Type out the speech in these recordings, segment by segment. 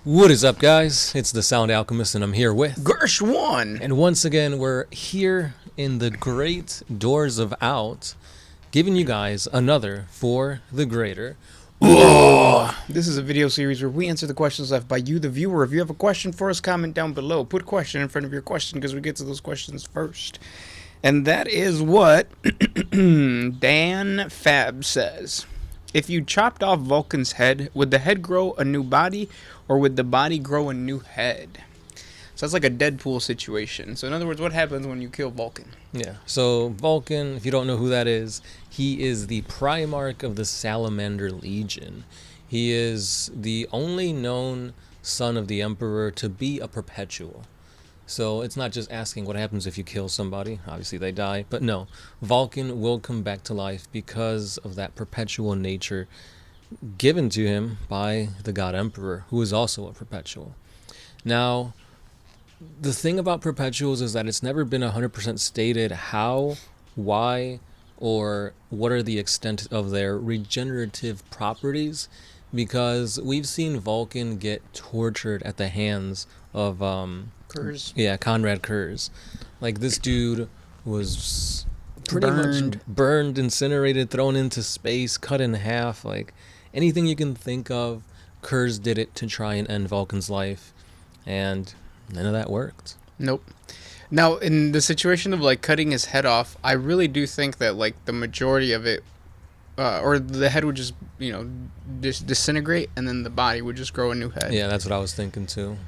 What is up, guys? It's the Sound Alchemist, and I'm here with Gersh1! And once again, we're here in the great doors of Out, giving you guys another For the Greater. This is a video series where we answer the questions left by you, the viewer. If you have a question for us, comment down below. Put question in front of your question because we get to those questions first. And that is what Dan Fab says. If you chopped off Vulkan's head, would the head grow a new body, or would the body grow a new head? So that's like a Deadpool situation. So in other words, what happens when you kill Vulkan? Yeah, so Vulkan, if you don't know who that is, he is the Primarch of the Salamander Legion. He is the only known son of the Emperor to be a perpetual. So it's not just asking what happens if you kill somebody. Obviously they die. But no, Vulkan will come back to life because of that perpetual nature given to him by the God Emperor, who is also a perpetual. Now, the thing about perpetuals is that it's never been 100% stated how, why, or what are the extent of their regenerative properties, because we've seen Vulkan get tortured at the hands of Kurz. Yeah, Conrad Kurz. Like, this dude was pretty much burned, incinerated, thrown into space, cut in half. Like, anything you can think of, Kurz did it to try and end Vulkan's life, and none of that worked. Nope. Now, in the situation of, like, cutting his head off, I really do think that, like, the majority of it, or the head would just, disintegrate, and then the body would just grow a new head. Yeah, that's what I was thinking, too.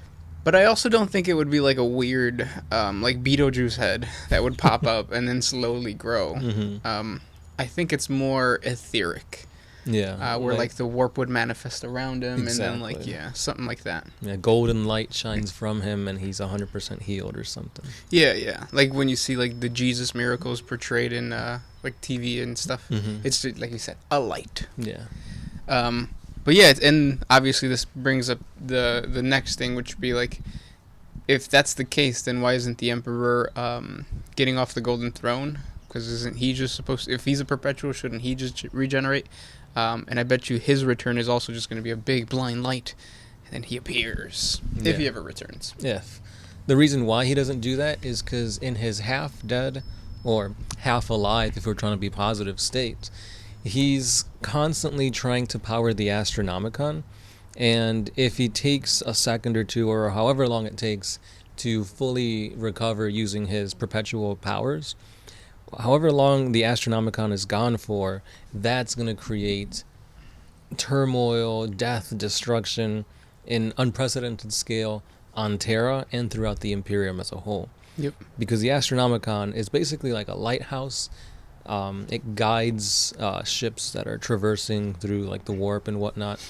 But I also don't think it would be like a weird, like Beetlejuice head that would pop up and then slowly grow. Mm-hmm. I think it's more etheric. Yeah. Where like the warp would manifest around him, exactly. And then something like that. Yeah, golden light shines from him and he's 100% healed or something. Yeah. Like when you see like the Jesus miracles portrayed in like TV and stuff, It's just, like you said, a light. Yeah. But yeah, and obviously this brings up the next thing, which would be like, if that's the case, then why isn't the Emperor getting off the Golden Throne? Because isn't he just supposed to, if he's a perpetual, shouldn't he just regenerate? And I bet you his return is also just going to be a big blind light, and then he appears, if he ever returns. Yeah. The reason why he doesn't do that is because in his half-dead, or half-alive, if we're trying to be positive, state, he's constantly trying to power the Astronomicon, and if he takes a second or two, or however long it takes, to fully recover using his perpetual powers, however long the Astronomicon is gone for, that's going to create turmoil, death, destruction in unprecedented scale on Terra and throughout the Imperium as a whole. Yep. Because the Astronomicon is basically like a lighthouse. It guides ships that are traversing through like the warp and whatnot,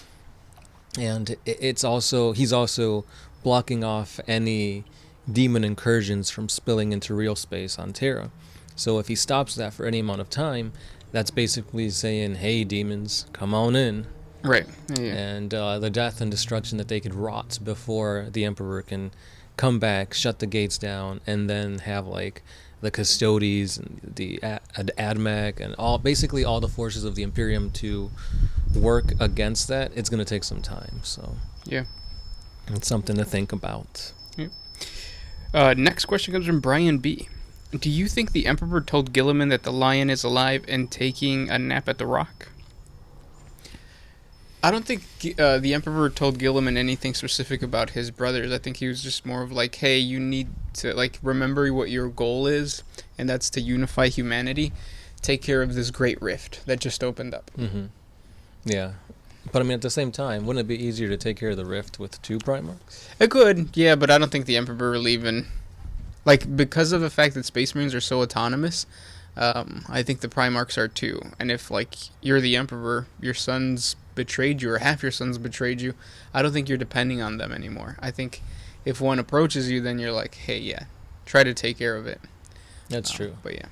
and he's also blocking off any demon incursions from spilling into real space on Terra. So if he stops that for any amount of time, that's basically saying, hey demons, come on in. Right. Yeah. And the death and destruction that they could wrought before the Emperor can come back, shut the gates down, and then have like the Custodes and the AdMech and basically all the forces of the Imperium to work against that, it's going to take some time. So yeah, it's something to think about. Yeah. Next question comes from Brian B. Do you think the Emperor told Gilliman that the lion is alive and taking a nap at the rock? I don't think the Emperor told Gilliman anything specific about his brothers. I think he was just more of like, hey, you need to like remember what your goal is, and that's to unify humanity. Take care of this great rift that just opened up. Mm-hmm. Yeah. But I mean, at the same time, wouldn't it be easier to take care of the rift with two Primarchs? It could, yeah, but I don't think the Emperor will even... Like, because of the fact that Space Marines are so autonomous, I think the Primarchs are too. And if, like, you're the Emperor, your sons betrayed you, or half your sons betrayed you, I don't think you're depending on them anymore. I think if one approaches you, then you're like, hey, yeah, try to take care of it. That's true. But yeah.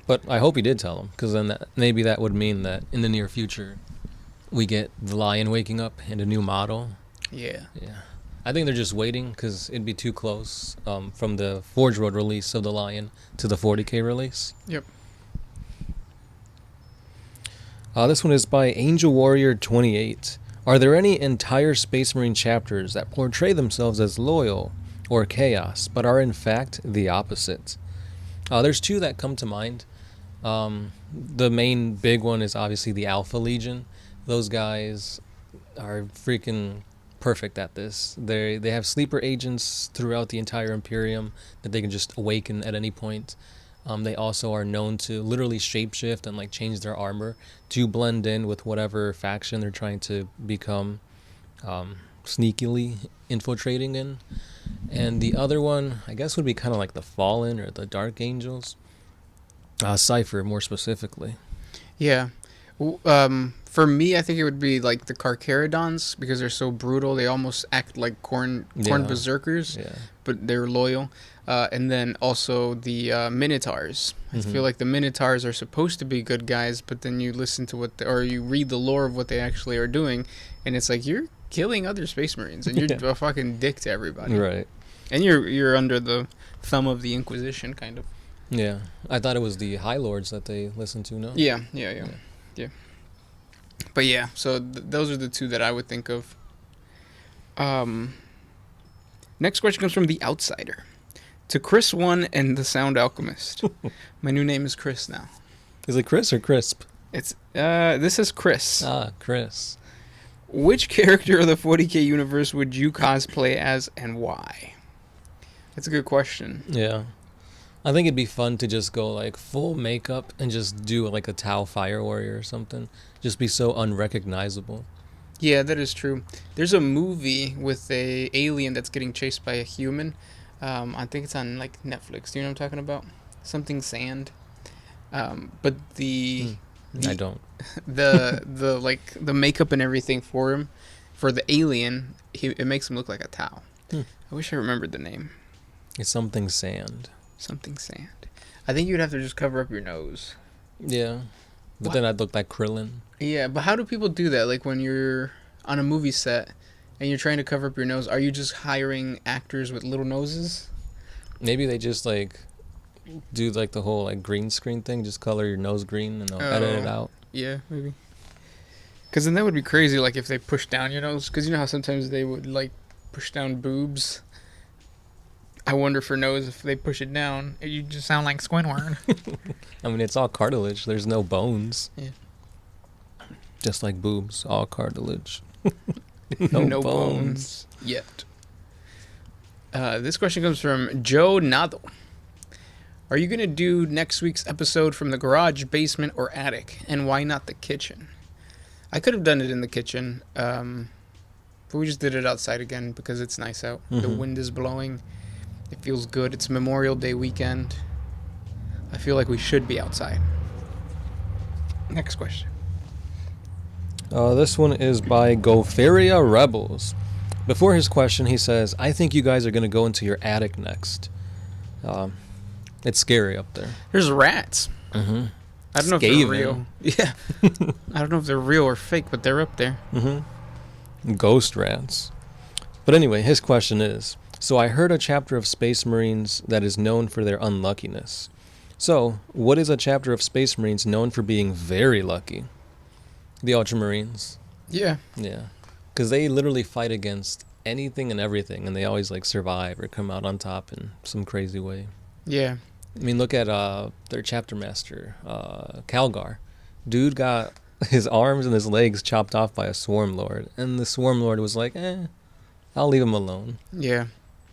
But I hope he did tell him, because then maybe that would mean that in the near future, we get the Lion waking up and a new model. Yeah. Yeah. I think they're just waiting, because it'd be too close from the Forge World release of the Lion to the 40K release. Yep. This one is by Angel Warrior 28. Are there any entire Space Marine chapters that portray themselves as loyal or chaos, but are in fact the opposite? There's two that come to mind. The main big one is obviously the Alpha Legion. Those guys are freaking perfect at this. They have sleeper agents throughout the entire Imperium that they can just awaken at any point. They also are known to literally shapeshift and like change their armor to blend in with whatever faction they're trying to become sneakily infiltrating in. And the other one, I guess, would be kind of like the Fallen or the Dark Angels. Cypher, more specifically. Yeah. For me, I think it would be like the Carcharodons because they're so brutal. They almost act like corn berserkers, but they're loyal. And then also the Minotaurs. I feel like the Minotaurs are supposed to be good guys, but then you listen to or you read the lore of what they actually are doing, and it's like you're killing other Space Marines, and you're a fucking dick to everybody. Right. And you're under the thumb of the Inquisition, kind of. Yeah. I thought it was the High Lords that they listened to, no? Yeah. But yeah, so those are the two that I would think of. Next question comes from The Outsider. To Chris 1 and the Sound Alchemist. My new name is Chris now. Is it Chris or Crisp? It's this is Chris. Chris. Which character of the 40K universe would you cosplay as and why? That's a good question. Yeah. I think it'd be fun to just go like full makeup and just do like a Tau Fire Warrior or something. Just be so unrecognizable. Yeah, that is true. There's a movie with a alien that's getting chased by a human. I think it's on like Netflix. Do you know what I'm talking about? Something Sand. But I don't. the like the makeup and everything for him, for the alien, it makes him look like a Tau. I wish I remembered the name. It's Something Sand. Something Sand. I think you'd have to just cover up your nose. Yeah. But then I'd look like Krillin. Yeah, but how do people do that? Like when you're on a movie set and you're trying to cover up your nose, are you just hiring actors with little noses? Maybe they just like do like the whole like green screen thing, just color your nose green and they'll edit it out. Yeah, maybe. Because then that would be crazy, like if they push down your nose. Because you know how sometimes they would like push down boobs. I wonder for nose if they push it down, you just sound like Squidward. I mean, it's all cartilage. There's no bones. Yeah. Just like boobs, all cartilage. no bones yet. This question comes from Joe Nado. Are you going to do next week's episode from the garage, basement, or attic? And why not the kitchen? I could have done it in the kitchen, but we just did it outside again because it's nice out. The wind is blowing. It feels good. It's Memorial Day weekend. I feel like we should be outside. Next question. This one is by Gofaria Rebels. Before his question, he says, I think you guys are going to go into your attic next. It's scary up there. There's rats. I don't know if they're real. Yeah. I don't know if they're real or fake, but they're up there. Ghost rats. But anyway, his question is, so I heard a chapter of Space Marines that is known for their unluckiness. So, what is a chapter of Space Marines known for being very lucky? The Ultramarines. Yeah. Yeah. Because they literally fight against anything and everything, and they always like survive or come out on top in some crazy way. Yeah. I mean, look at their chapter master, Calgar. Dude got his arms and his legs chopped off by a Swarm Lord, and the Swarm Lord was like, I'll leave him alone. Yeah.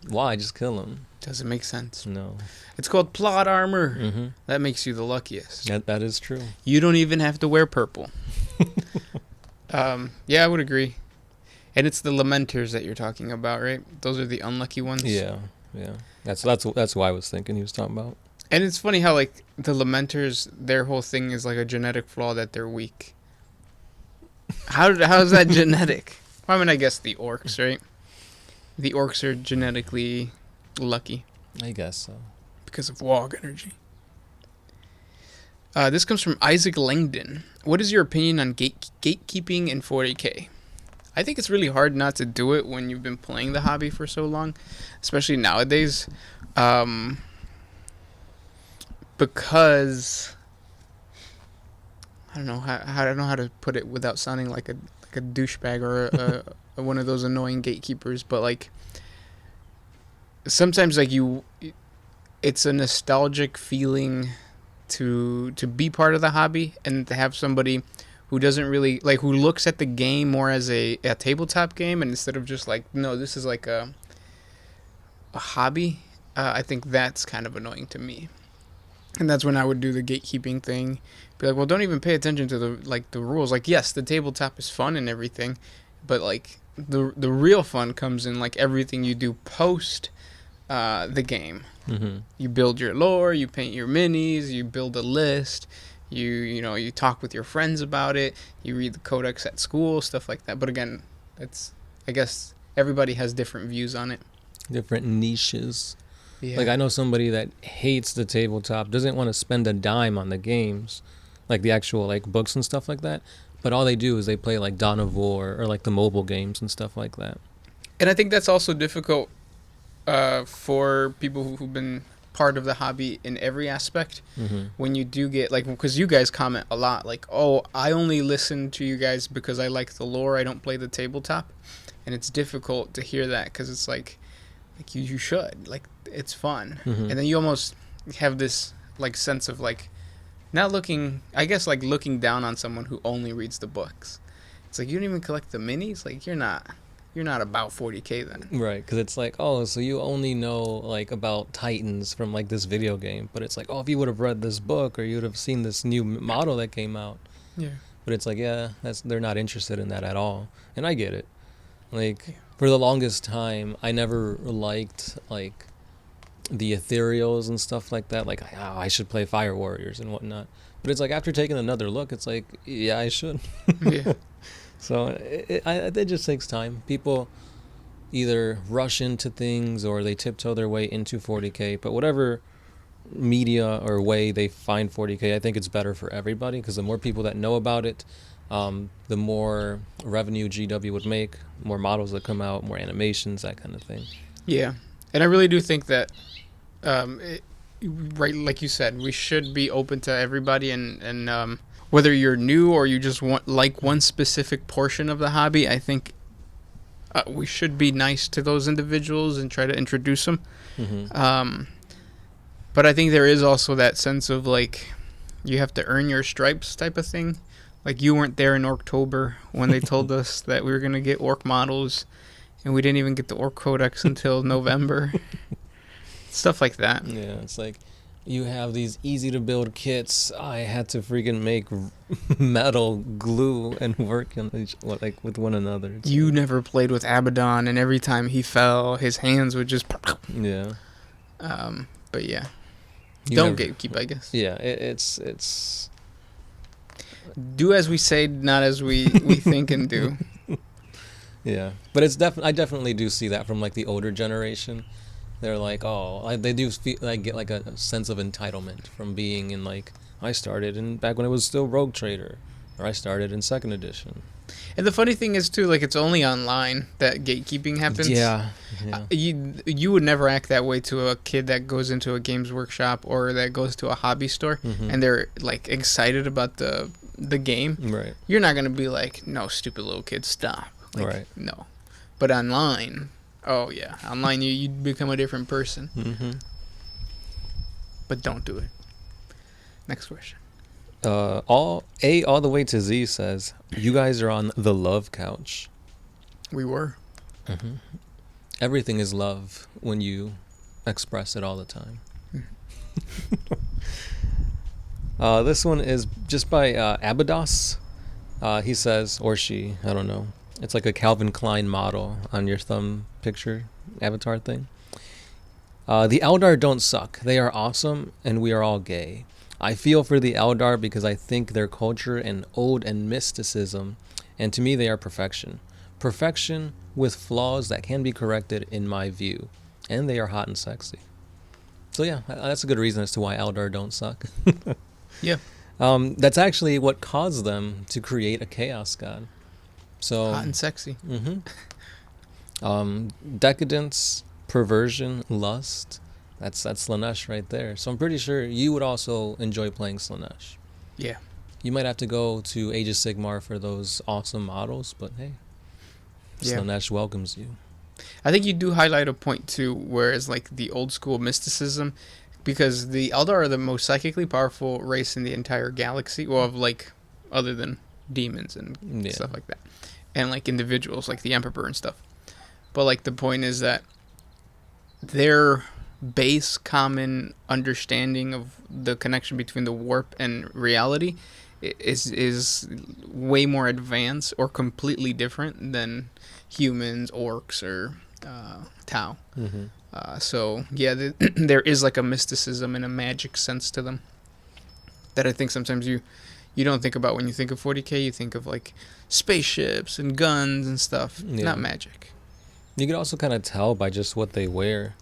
Why? Just kill him. Doesn't make sense. No. It's called plot armor. That makes you the luckiest. That is true. You don't even have to wear purple. Yeah, I would agree. And it's the Lamenters that you're talking about, right? Those are the unlucky ones. Yeah. That's what I was thinking he was talking about. And it's funny how like the Lamenters, their whole thing is like a genetic flaw that they're weak. How's that genetic? Well, I mean, I guess the orcs, right? The orcs are genetically lucky. I guess so. Because of WAAAGH energy. This comes from Isaac Langdon. What is your opinion on gatekeeping in 40K? I think it's really hard not to do it when you've been playing the hobby for so long, especially nowadays. Because I don't know how to put it without sounding like a a douchebag or one of those annoying gatekeepers, but like sometimes like it's a nostalgic feeling to be part of the hobby and to have somebody who doesn't really like, who looks at the game more as a tabletop game, and instead of just like, no, this is like a hobby. I think that's kind of annoying to me, and that's when I would do the gatekeeping thing. Be like, well, don't even pay attention to the rules. Like, yes, the tabletop is fun and everything, but like the real fun comes in like everything you do post the game. Mm-hmm. You build your lore, you paint your minis, you build a list, you talk with your friends about it, you read the codex at school, stuff like that. But again, I guess everybody has different views on it. Different niches. Yeah. Like, I know somebody that hates the tabletop, doesn't want to spend a dime on the games, like the actual like books and stuff like that. But all they do is they play like Dawn of War or like the mobile games and stuff like that. And I think that's also difficult for people who've been part of the hobby in every aspect. Mm-hmm. When you do get like, because you guys comment a lot like, oh, I only listen to you guys because I like the lore, I don't play the tabletop. And it's difficult to hear that because it's like you should, like, it's fun. Mm-hmm. And then you almost have this like sense of like not looking, I guess, like looking down on someone who only reads the books. It's like, you don't even collect the minis, like you're not about 40K then. Right, because it's like, oh, so you only know like about Titans from like this video game, but it's like, oh, if you would have read this book or you would have seen this new model that came out. Yeah. But it's like, yeah, they're not interested in that at all, and I get it. Like, for the longest time, I never liked like the ethereals and stuff like that. Like, oh, I should play Fire Warriors and whatnot. But it's like, after taking another look, it's like, yeah, I should. Yeah. So it just takes time. People either rush into things or they tiptoe their way into 40K. But whatever media or way they find 40K, I think it's better for everybody, because the more people that know about it, the more revenue GW would make, more models that come out, more animations, that kind of thing. Yeah. And I really do think that, right, like you said, we should be open to everybody, and whether you're new or you just want like one specific portion of the hobby, I think we should be nice to those individuals and try to introduce them. Mm-hmm. But I think there is also that sense of like, you have to earn your stripes type of thing. Like, you weren't there in October when they told us that we were going to get orc models, and we didn't even get the orc codex until November. Stuff like that. Yeah, it's like, you have these easy to build kits. I had to freaking make metal glue and work on with one another. You never played with Abaddon, and every time he fell, his hands would just. Yeah. But yeah, You don't never- gatekeep, I guess. Yeah, it's. Do as we say, not as we think and do. Yeah, but it's I definitely do see that from like the older generation. They're like, oh, they do feel, like, get like a sense of entitlement from being in like, I started in back when it was still Rogue Trader, or I started in 2nd edition. And the funny thing is too, like, it's only online that gatekeeping happens. Yeah. You would never act that way to a kid that goes into a Games Workshop or that goes to a hobby store, Mhm. and they're like excited about the game. Right. You're not gonna be like, no, stupid little kid, stop. Like, Right. No. But online, oh yeah, online you become a different person. Mm-hmm. But don't do it. Next question. All the way to Z says, you guys are on the love couch. We were. Mm-hmm. Everything is love when you express it all the time. This one is just by Abados. He says, or she, I don't know. It's like a Calvin Klein model on your thumb picture avatar thing. The Eldar don't suck. They are awesome, and we are all gay. I feel for the Eldar because I think their culture and ode and mysticism, and to me they are perfection. Perfection with flaws that can be corrected in my view. And they are hot and sexy. So yeah, that's a good reason as to why Eldar don't suck. Yeah. That's actually what caused them to create a chaos god. So Hot and sexy. Mm-hmm. Decadence, perversion, lust. That's Slanesh right there. So I'm pretty sure you would also enjoy playing Slanesh. Yeah. You might have to go to Age of Sigmar for those awesome models, but hey, Slaanesh welcomes you. I think you do highlight a point too, whereas like the old school mysticism, because the Eldar are the most psychically powerful race in the entire galaxy, well, of like other than demons and stuff like that, and like individuals like the Emperor and stuff. But like the point is that their base common understanding of the connection between the warp and reality is way more advanced or completely different than humans, orcs, or Tau. Mm-hmm. So yeah, there is like a mysticism and a magic sense to them that I think sometimes you don't think about when you think of 40K. You think of like spaceships and guns and stuff, not magic. You can also kind of tell by just what they wear.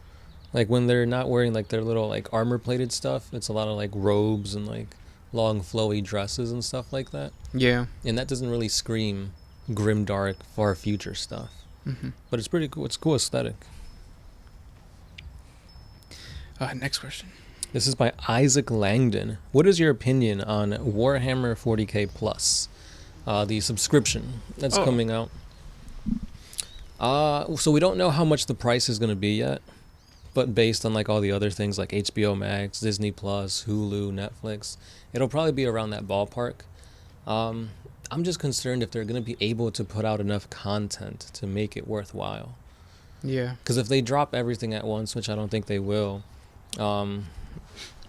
Like when they're not wearing like their little like armor plated stuff, it's a lot of like robes and like long flowy dresses and stuff like that. Yeah. And that doesn't really scream grimdark, far future stuff. Mm-hmm. But it's pretty cool. It's cool aesthetic. Next question. This is by Isaac Langdon. What is your opinion on Warhammer 40K Plus, the subscription that's coming out? So we don't know how much the price is going to be yet, but based on like all the other things like HBO Max, Disney Plus, Hulu, Netflix, it'll probably be around that ballpark. I'm just concerned if they're going to be able to put out enough content to make it worthwhile. Yeah. Because if they drop everything at once, which I don't think they will, I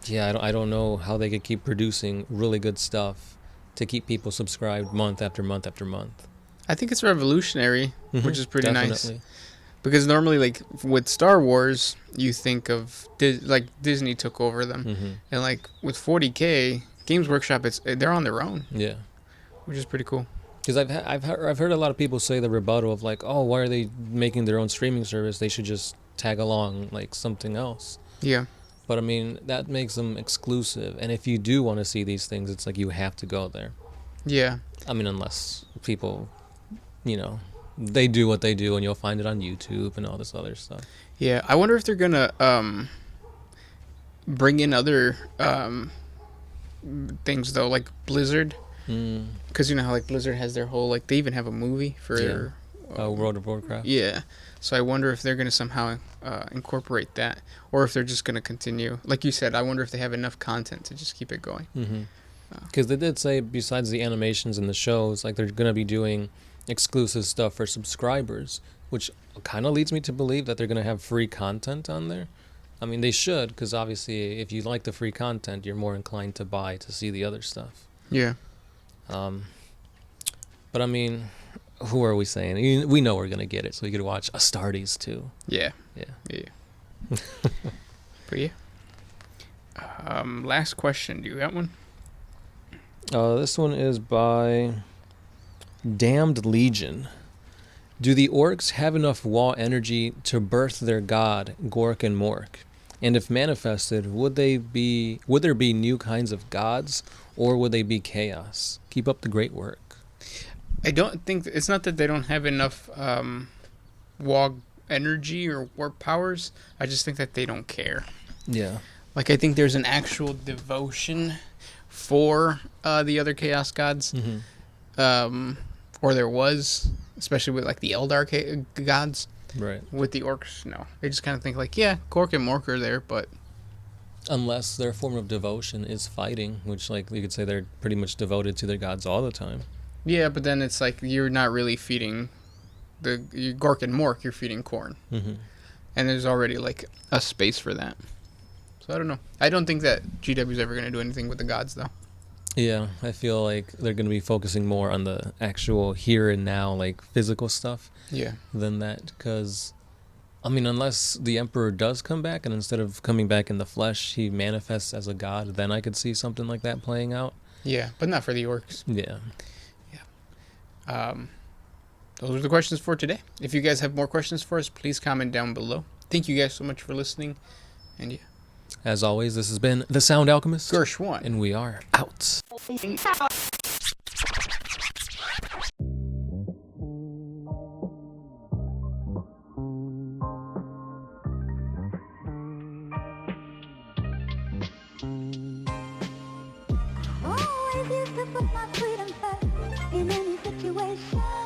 don't know how they could keep producing really good stuff to keep people subscribed month after month after month. I think it's revolutionary, which is pretty Definitely. nice. Because normally, like with Star Wars, you think of like Disney took over them, and like with 40K, Games Workshop, they're on their own. Yeah, which is pretty cool. Because I've heard a lot of people say the rebuttal of like, oh, why are they making their own streaming service? They should just tag along like something else. Yeah. But I mean, that makes them exclusive, and if you do want to see these things, it's like you have to go there. Yeah. I mean, unless people, they do what they do, and you'll find it on YouTube and all this other stuff. Yeah, I wonder if they're gonna bring in other things though, like Blizzard, because you know how like Blizzard has their whole like they even have a movie for World of Warcraft. Yeah, so I wonder if they're gonna somehow incorporate that, or if they're just gonna continue. Like you said, I wonder if they have enough content to just keep it going. Because they did say besides the animations and the shows, like they're gonna be doing exclusive stuff for subscribers, which kind of leads me to believe that they're going to have free content on there. I mean, they should, because obviously if you like the free content, you're more inclined to buy to see the other stuff. Yeah. But I mean, who are we saying? We know we're going to get it, so we could watch Astartes too. Yeah. But yeah. Last question. Do you got one? This one is by Damned Legion. Do the orcs have enough WAAAGH energy to birth their god, Gork and Mork? And if manifested, would there be new kinds of gods, or would they be chaos? Keep up the great work. I don't think it's not that they don't have enough WAAAGH energy or warp powers. I just think that they don't care. Yeah. Like I think there's an actual devotion for the other chaos gods. Or there was, especially with like the Eldar gods. Right. With the orcs, no. They just kind of think like, yeah, Gork and Mork are there, but... Unless their form of devotion is fighting, which like you could say they're pretty much devoted to their gods all the time. Yeah, but then it's like you're not really feeding Gork and Mork, you're feeding Khorne. And there's already like a space for that. So I don't know. I don't think that GW's ever going to do anything with the gods, though. Yeah, I feel like they're going to be focusing more on the actual here and now, like physical stuff. Yeah. Than that, because, I mean, unless the Emperor does come back and instead of coming back in the flesh, he manifests as a god, then I could see something like that playing out. Yeah, but not for the orcs. Yeah. Yeah. Those are the questions for today. If you guys have more questions for us, please comment down below. Thank you guys so much for listening, and yeah. As always, this has been The Sound Alchemist. Gershwan. And we are out. Oh, to put my freedom first in any situation.